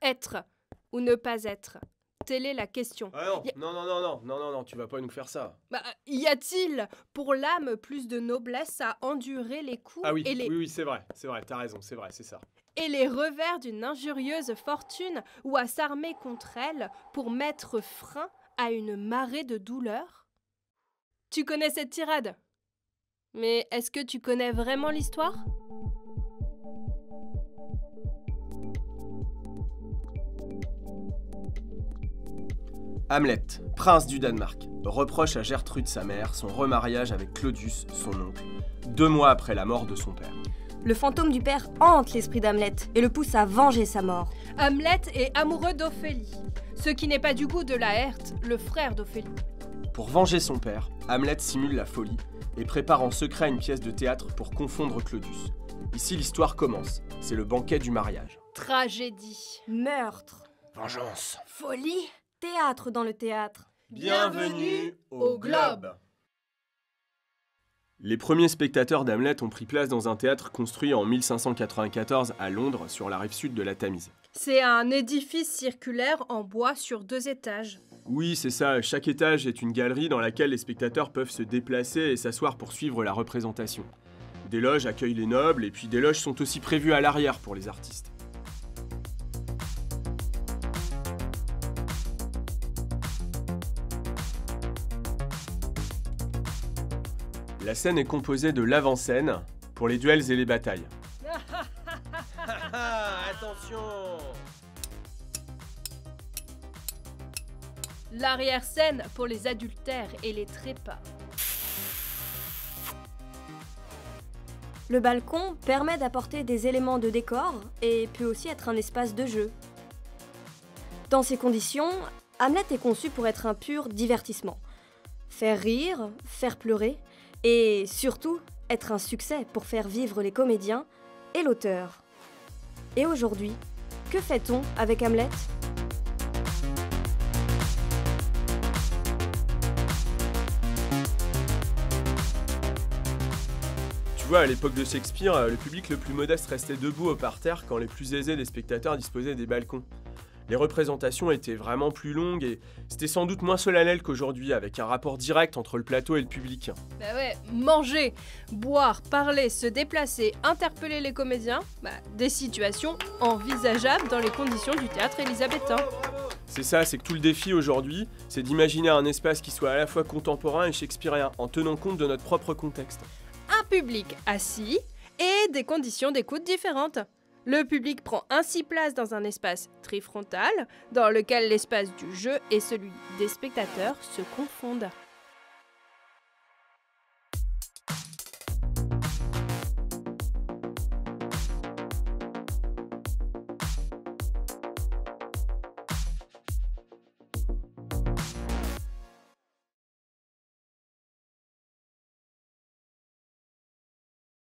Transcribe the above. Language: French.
Être ou ne pas être? Telle est la question. Ah non, tu vas pas nous faire ça. Y a-t-il pour l'âme plus de noblesse à endurer les coups Ah oui, et oui, c'est vrai, t'as raison, c'est vrai, c'est ça. les revers d'une injurieuse fortune ou à s'armer contre elle pour mettre frein à une marée de douleur? Tu connais cette tirade? Mais est-ce que tu connais vraiment l'histoire? Hamlet, prince du Danemark, reproche à Gertrude sa mère son remariage avec Claudius, son oncle, 2 mois après la mort de son père. Le fantôme du père hante l'esprit d'Hamlet et le pousse à venger sa mort. Hamlet est amoureux d'Ophélie, ce qui n'est pas du goût de Laërte, le frère d'Ophélie. Pour venger son père, Hamlet simule la folie et prépare en secret une pièce de théâtre pour confondre Claudius. Ici, l'histoire commence, c'est le banquet du mariage. Tragédie. Meurtre. Vengeance. Folie. Théâtre dans le théâtre. Bienvenue au Globe. Les premiers spectateurs d'Hamlet ont pris place dans un théâtre construit en 1594 à Londres, sur la rive sud de la Tamise. C'est un édifice circulaire en bois sur 2 étages. Oui, c'est ça, chaque étage est une galerie dans laquelle les spectateurs peuvent se déplacer et s'asseoir pour suivre la représentation. Des loges accueillent les nobles et puis des loges sont aussi prévues à l'arrière pour les artistes. La scène est composée de l'avant-scène pour les duels et les batailles. Attention! L'arrière-scène pour les adultères et les trépas. Le balcon permet d'apporter des éléments de décor et peut aussi être un espace de jeu. Dans ces conditions, Hamlet est conçu pour être un pur divertissement. Faire rire, faire pleurer et surtout être un succès pour faire vivre les comédiens et l'auteur. Et aujourd'hui, que fait-on avec Hamlet ? Tu vois, à l'époque de Shakespeare, le public le plus modeste restait debout au parterre quand les plus aisés des spectateurs disposaient des balcons. Les représentations étaient vraiment plus longues et c'était sans doute moins solennel qu'aujourd'hui, avec un rapport direct entre le plateau et le public. Bah ouais, manger, boire, parler, se déplacer, interpeller les comédiens, des situations envisageables dans les conditions du théâtre élisabétain. C'est ça, c'est que tout le défi aujourd'hui, c'est d'imaginer un espace qui soit à la fois contemporain et shakespearien, en tenant compte de notre propre contexte. Un public assis et des conditions d'écoute différentes. Le public prend ainsi place dans un espace trifrontal, dans lequel l'espace du jeu et celui des spectateurs se confondent.